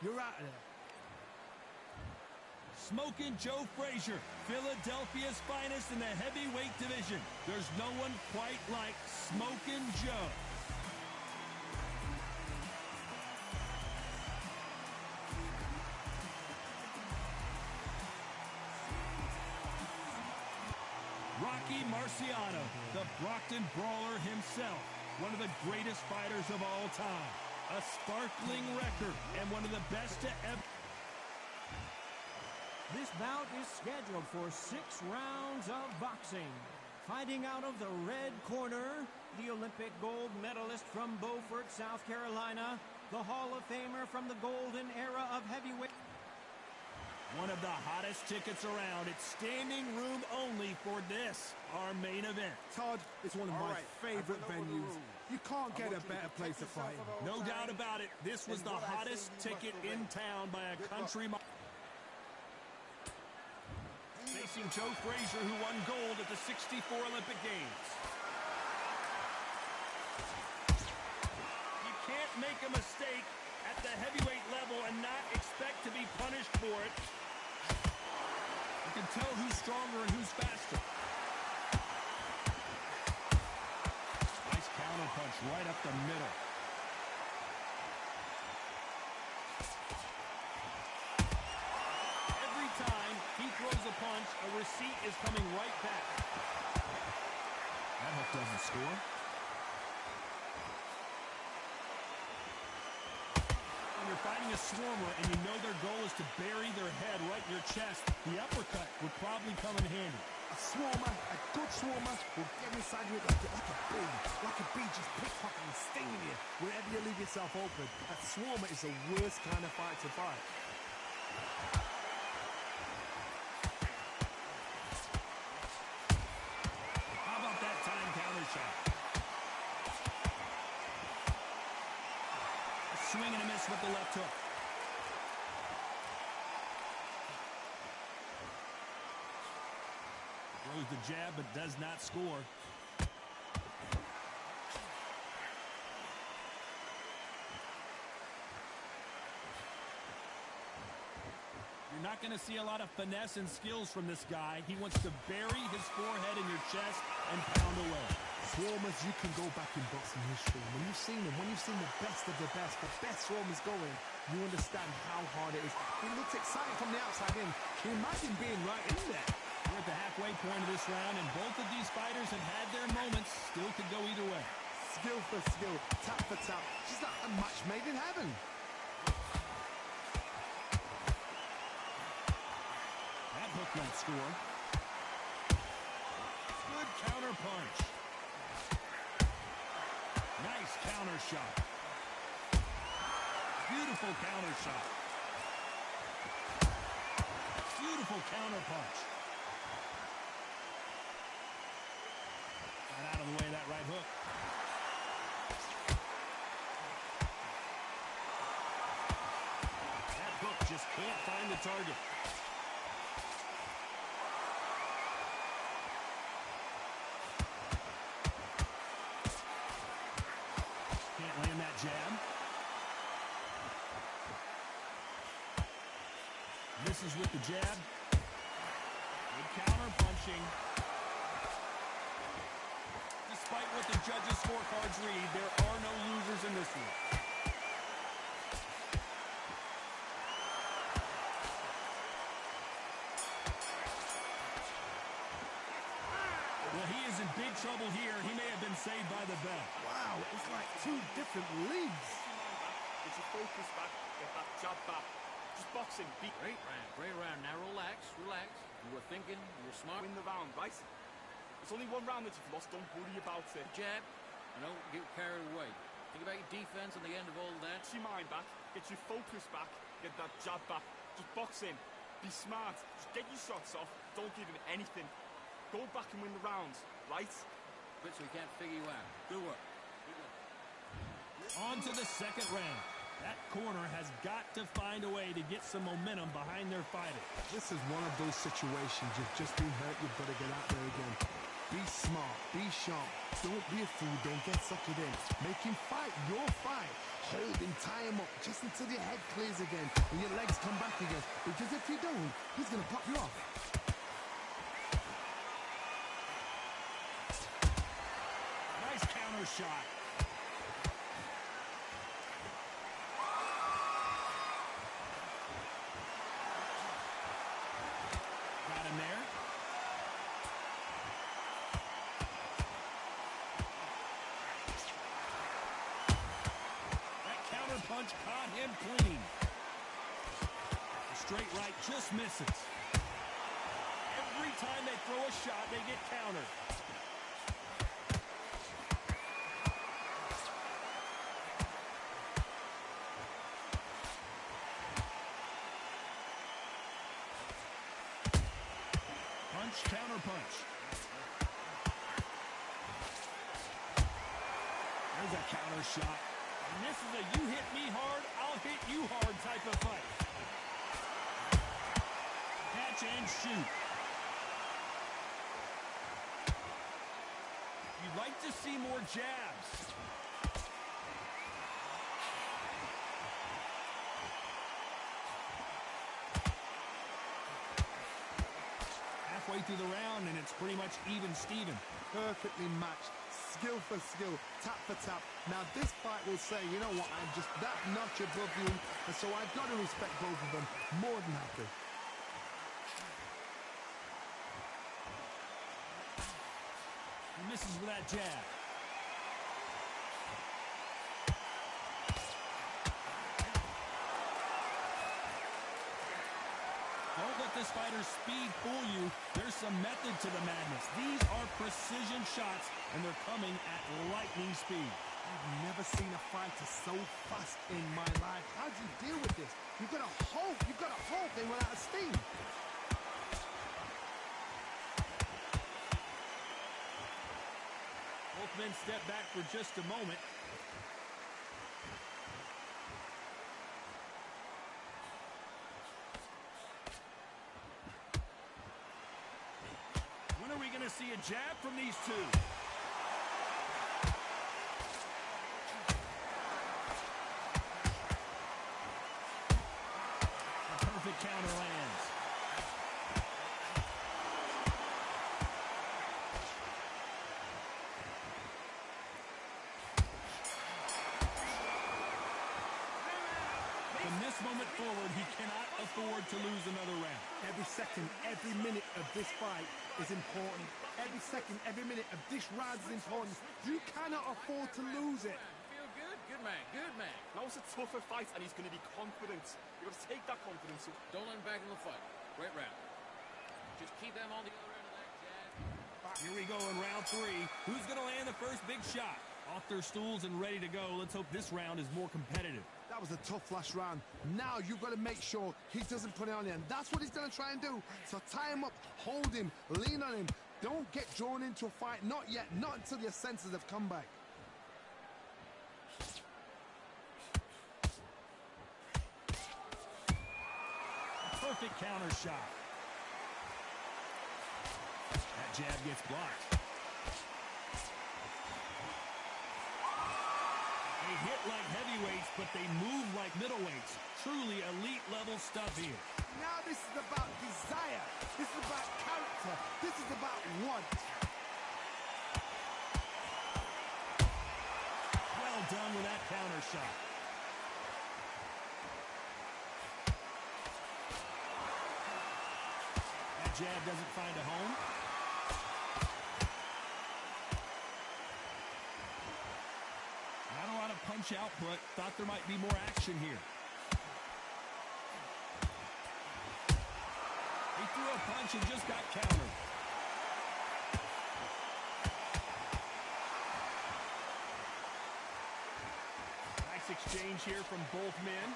You're out of there. Smoking Joe Frazier, Philadelphia's finest in the heavyweight division. There's no one quite like Smoking Joe. Rocky Marciano, the Brockton Brawler himself, one of the greatest fighters of all time. A sparkling record and one of the best to ever. This bout is scheduled for 6 rounds of boxing. Fighting out of the red corner, the Olympic gold medalist from Beaufort, South Carolina, the Hall of Famer from the golden era of heavyweight. One of the hottest tickets around. It's standing room only for this, our main event. Todd, it's one of my favorite venues. You can't get a better place to fight. No doubt about it. This was the hottest ticket in town by a country mile. Facing Joe Frazier, who won gold at the '64 Olympic Games. You can't make a mistake at the heavyweight level and not expect to be punished for it. You can tell who's stronger and who's faster. Nice counter punch right up the middle. Every time he throws a punch, a receipt is coming right back. That hook doesn't score. You're fighting a swarmer and you know their goal is to bury their head right in your chest, the uppercut would probably come in handy. A swarmer, a good swarmer, will get inside you like a bee, just pickpocketing and stinging you wherever you leave yourself open. A swarmer is the worst kind of fight to fight. How about that time counter shot? Swing and a miss with the left hook. Throws the jab but does not score. You're not going to see a lot of finesse and skills from this guy. He wants to bury his forehead in your chest and pound away. Swarmers, you can go back in boxing history. When you've seen them, when you've seen the best swarmers going, you understand how hard it is. It looks exciting from the outside in. Imagine being right in there. We're at the halfway point of this round, and both of these fighters have had their moments. Still could go either way. Skill for skill, tap for tap. She's like a match made in heaven. That hook won't score. Good counter punch. Nice counter shot. Beautiful counter shot. Beautiful counter punch. Got out of the way of that right hook. That hook just can't find the target. Can't land that jab. Misses with the jab. Good counter punching. Despite what the judges' scorecards read, there are no losers in this one. Well, he is in big trouble here. He may have been saved by the bell. Wow, it's like two different leagues. Get your focus back, get that jab back. Just boxing, beat. Great round. Now relax. You were thinking, you were smart. Win the round, right? It's only one round that you've lost, don't worry about it. Jab, get carried away. Think about your defense and the end of all that. Get your mind back, get your focus back, get that jab back. Just box in, be smart, just get your shots off, don't give him anything. Go back and win the rounds, right? But so he can't figure you out. Good work. On to the second round. That corner has got to find a way to get some momentum behind their fighter. This is one of those situations. You've just been hurt. You've got to get out there again. Be smart, be sharp. Don't be a fool, don't get sucked in. Make him fight your fight. Hold him, tie him up, just until your head clears again and your legs come back again. Because if you don't, he's going to pop you off. Nice counter shot. Got him there. That counter punch caught him clean. The straight right just misses. Every time they throw a shot, they get countered. Counter punch. There's a counter shot. And this is a you hit me hard, I'll hit you hard type of fight. Catch and shoot. You'd like to see more jabs. Halfway through the round, and it's pretty much even Steven. Perfectly matched, skill for skill, tap for tap. Now this fight will say, you know what, I'm just that notch above you, and so I've got to respect both of them more than happy. He misses with that jab. Don't let this fighter's speed fool you. There's some method to the madness. These are precision shots, and they're coming at lightning speed. I've never seen a fighter so fast in my life. How do you deal with this? You've got to hope they run out of steam. Both men step back for just a moment. When are we going to see a jab from these two? A perfect counter lands. From this moment forward, he cannot afford to lose another round. Every second, every minute of this fight is important. Every second, every minute of this round is important. You cannot afford to lose it. Feel good? Good man, good man. Now it's a tougher fight, and he's going to be confident. You've got to take that confidence. Don't let him back in the fight. Great round. Just keep them on the other end of that jab. Here we go in round three. Who's going to land the first big shot? Off their stools and ready to go. Let's hope this round is more competitive. That was a tough last round. Now you've got to make sure he doesn't put it on you. And that's what he's going to try and do. So tie him up, hold him, lean on him. Don't get drawn into a fight. Not yet. Not until your senses have come back. Perfect counter shot. That jab gets blocked. They hit like heavyweights, but they move like middleweights. Truly elite level stuff here. Now this is about desire. This is about character. This is about want. Well done with that counter shot. That jab doesn't find a home. Not a lot of punch output. Thought there might be more action here. He threw a punch and just got countered. Nice exchange here from both men.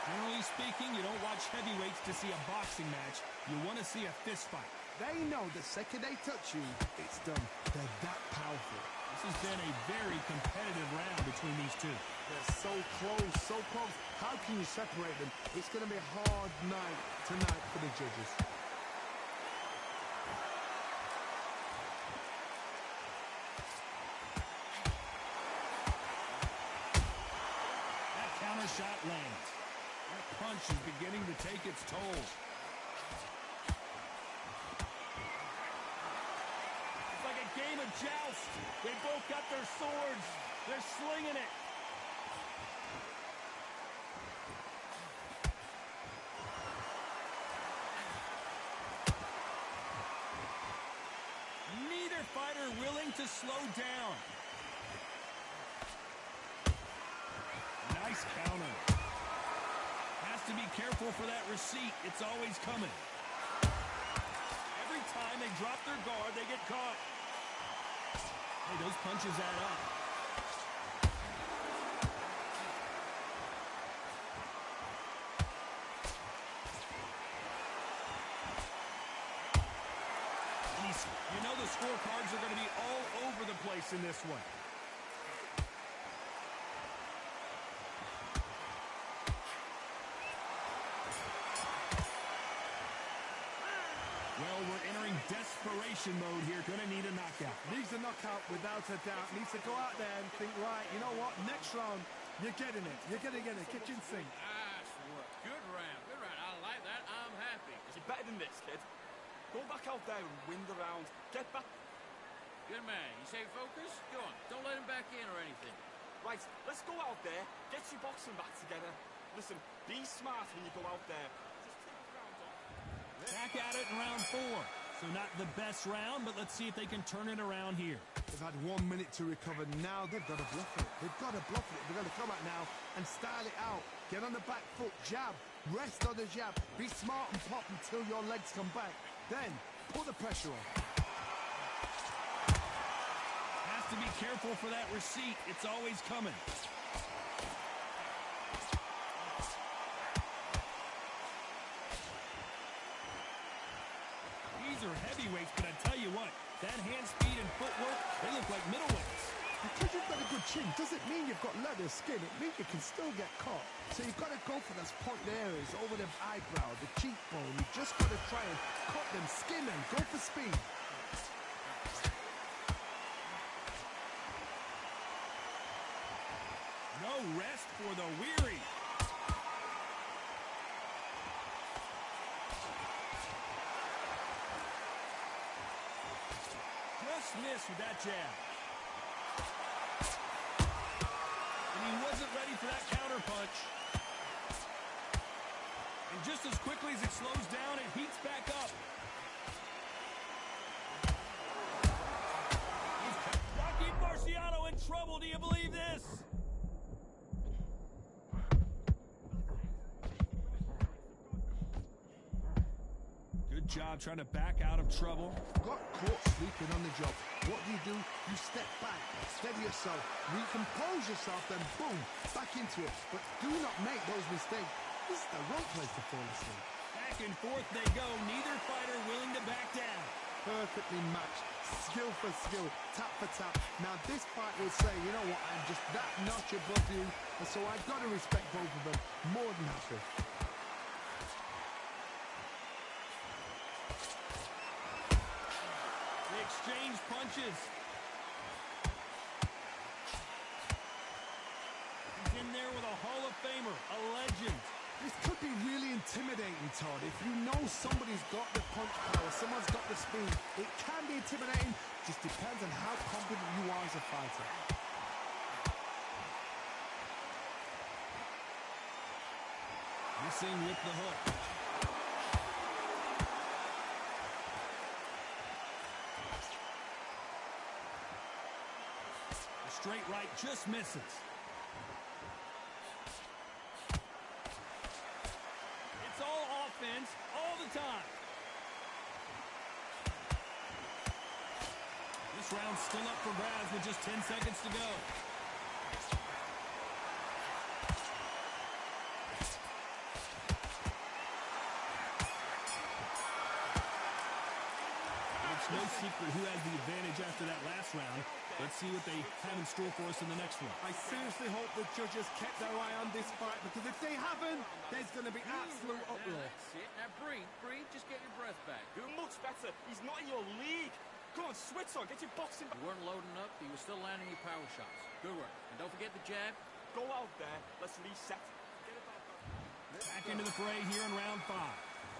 Generally speaking, you don't watch heavyweights to see a boxing match. You want to see a fist fight. They know the second they touch you, it's done. They're that powerful. This has been a very competitive round between these two. They're so close, so close. How can you separate them? It's going to be a hard night tonight for the judges. That counter shot lands. That punch is beginning to take its toll. It's like a game of joust. They both got their swords. They're slinging it. Neither fighter willing to slow down. Nice counter. Has to be careful for that receipt. It's always coming. Every time they drop their guard, they get caught. Hey, those punches add up. You know the scorecards are going to be all over the place in this one. Well, we're entering desperation mode here. Going to need a knockout. Needs a knockout without a doubt. Needs to go out there and think, right, you know what? Next round, you're getting it. You're going to get it. Kitchen sink. Nice work. Good round. Good round. I like that. I'm happy. You're better than this, kid. Go back out there and win the round. Get back. Good man. You say focus? Go on. Don't let him back in or anything. Right, let's go out there. Get your boxing back together. Listen, be smart when you go out there. Just take the round off. Back at it in round 4. So not the best round, but let's see if they can turn it around here. They've had 1 minute to recover. Now they've got to bluff it. They've got to bluff it. They've got to come out now and style it out. Get on the back foot, jab. Rest on the jab. Be smart and pop until your legs come back. Then, put the pressure on. Has to be careful for that receipt. It's always coming. These are heavyweights, but I tell you what, that hand speed and footwork, they look like middleweights. Because you've got a good chin doesn't mean you've got leather skin. It means you can still get caught. So you've got to go for those point areas over the eyebrow, the cheekbone. You've just got to try and cut them, skin them, go for speed. No rest for the weary. Just missed with that jab. And he wasn't ready for that counter punch. And just as quickly as it slows down, it heats back up. Rocky Marciano in trouble. Do you believe this? Good job trying to back out of trouble. Got caught sleeping on the job. What do? You step back, steady yourself, recompose yourself, then boom, back into it. But do not make those mistakes. This is the wrong place to fall asleep. Back and forth they go. Neither fighter willing to back down. Perfectly matched, skill for skill, tap for tap. Now this fight will say, you know what, I'm just that notch above you, and so I've got to respect both of them. More than happy. They exchange punches. He's in there with a Hall of Famer, a legend. This could be really intimidating, Todd. If you know somebody's got the punch power, someone's got the speed, it can be intimidating. Just depends on how confident you are as a fighter. Missing with the hook. The straight right just misses. It's all offense all the time. This round's still up for grabs with just 10 seconds to go. It's no secret who has the advantage after that last round. Let's see what they have in store for us in the next one. I seriously hope the judges kept their eye on this fight, because if they haven't, there's going to be absolute uproar. That's it. Now breathe. Just get your breath back. You're much better. He's not in your league. Come on, switch on. Get your boxing back. You weren't loading up. He was still landing your power shots. Good work. And don't forget the jab. Go out there. Let's reset. Get about that. Back into the fray here in round 5.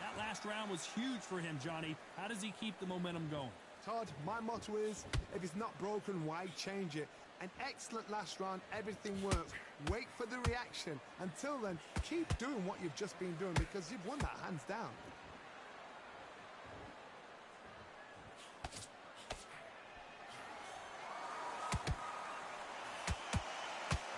That last round was huge for him, Johnny. How does he keep the momentum going? Todd, my motto is, if it's not broken, why change it? An excellent last round, everything works. Wait for the reaction. Until then, keep doing what you've just been doing, because you've won that hands down.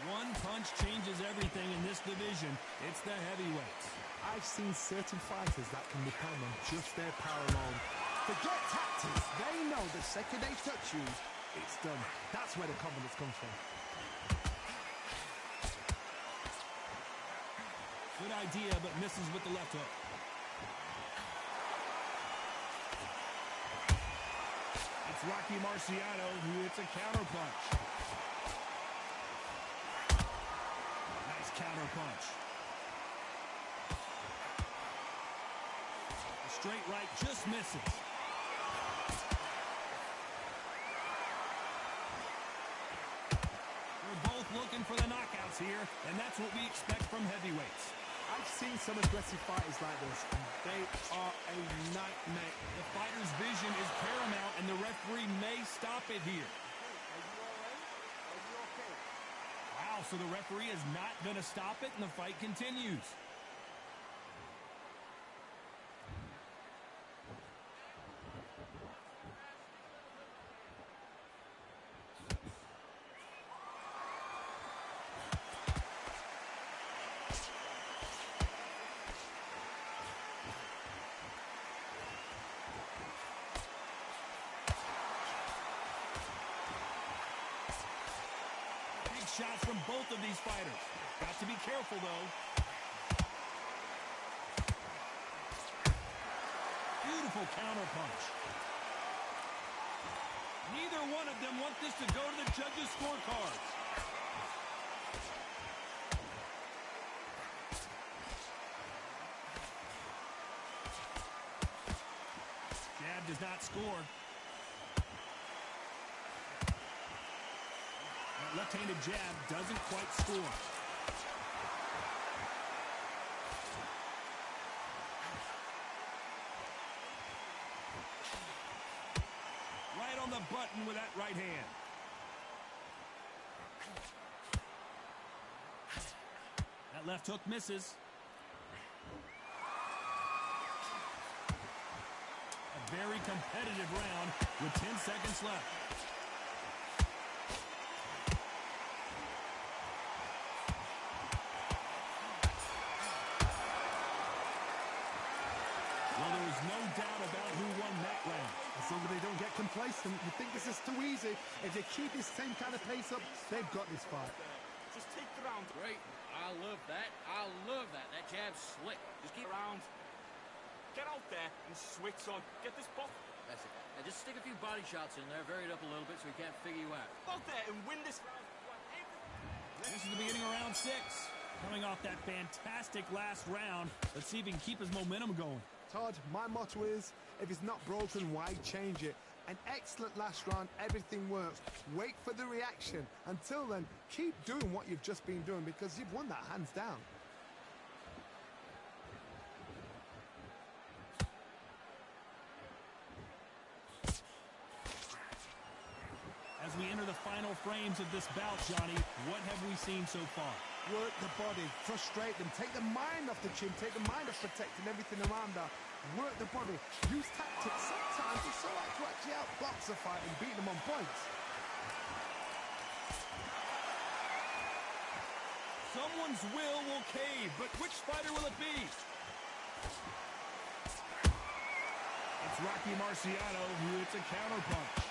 One punch changes everything in this division. It's the heavyweights. I've seen certain fighters that can depend on just their power alone. Forget tactics. They know the second they touch you, it's done. That's where the confidence comes from. Good idea, but misses with the left hook. It's Rocky Marciano who hits a counter punch. Nice counter punch. The straight right just misses. We're both looking for the knockouts here, and that's what we expect from heavyweights. I've seen some aggressive fighters like this, and they are a nightmare. The fighter's vision is paramount, and the referee may stop it here. Are you all right? Are you okay? Wow, so the referee is not going to stop it, and the fight continues. Shots from both of these fighters. Got to be careful, though. Beautiful counter punch. Neither one of them want this to go to the judges' scorecards. Jab does not score. Left-handed jab doesn't quite score. Right on the button with that right hand. That left hook misses. A very competitive round with 10 seconds left. No doubt about who won that round. As long as they don't get complacent, you think this is too easy. If they keep this same kind of pace up, they've got this fight. Just take the round. Great. I love that. That jab's slick. Just keep Around. Get out there and switch on. Get this box. That's it. Now just stick a few body shots in there, vary it up a little bit so he can't figure you out. Out there and win this round. This is the beginning of round 6. Coming off that fantastic last round, let's see if he can keep his momentum going. Todd, my motto is, if it's not broken, why change it? An excellent last round, everything works. Wait for the reaction. Until then, keep doing what you've just been doing, because you've won that hands down. As we enter the final frames of this bout, Johnny, what have we seen so far? Work the body, frustrate them, take the mind off the chin, take the mind off protecting everything around her. Work the body, use tactics. Sometimes it's so hard to actually outbox a fight and beat them on points. Someone's will cave, but which fighter will it be? It's Rocky Marciano who hits a counter punch.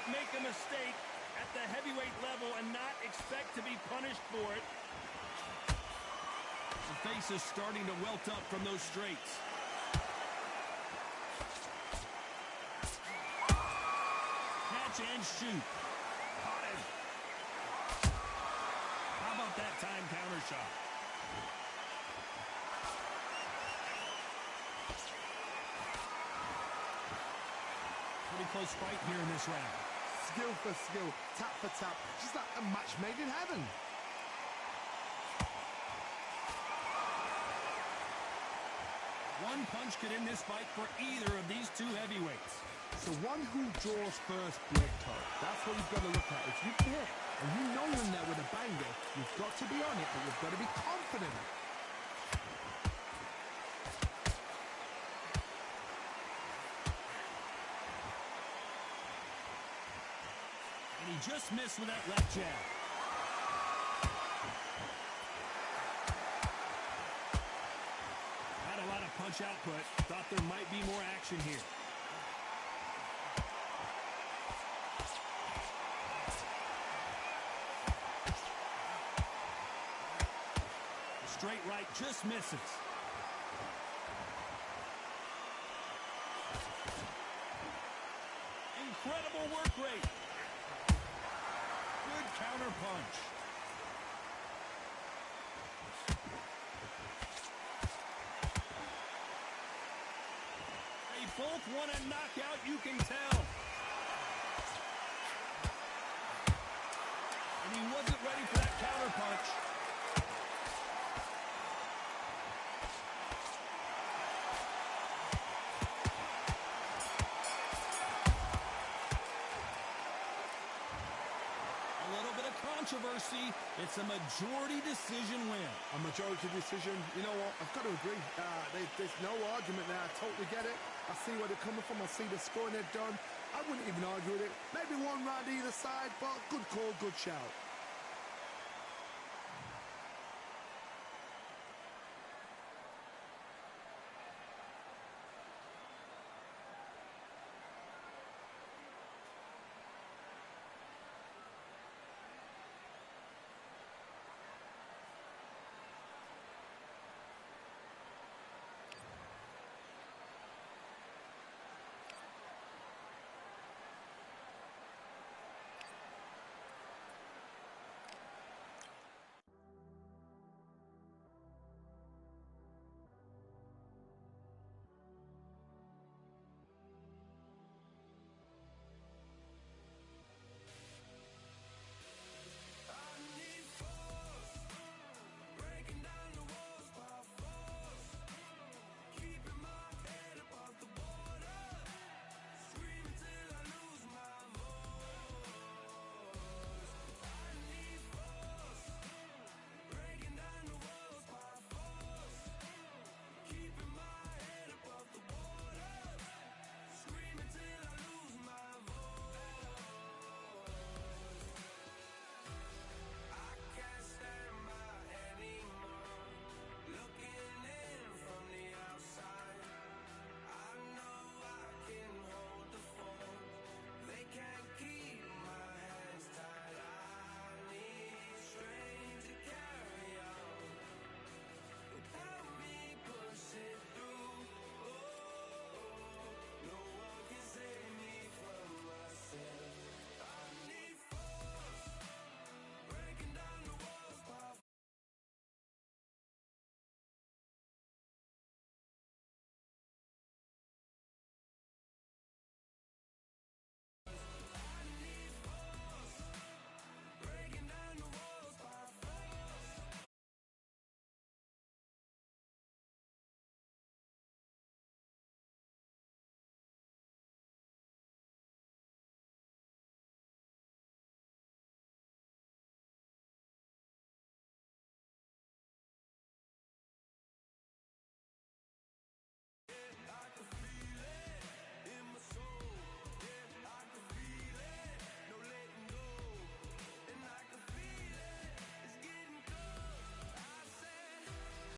Make a mistake at the heavyweight level and not expect to be punished for it. The face is starting to welt up from those straights. catch and shoot. Caught him. How about that time counter shot? Pretty close fight here in this round. Skill for skill, tap for tap, just like a match made in heaven. One punch could end this fight for either of these two heavyweights. So one who draws first blood, Todd. That's what you've got to look at. If you hit and you know you're in there with a banger, you've got to be on it, but you've got to be confident. And he just missed with that left jab. Had a lot of punch output. Thought there might be more action here. Straight right just misses. Incredible work rate. Good counter punch. They both want a knockout, you can tell. And he wasn't ready for that counter punch. Controversy. It's a majority decision win. A majority decision, you know what, I've got to agree. There's no argument there. I totally get it. I see where they're coming from. I see the scoring they've done. I wouldn't even argue with it. Maybe one round either side, but good call, good shout.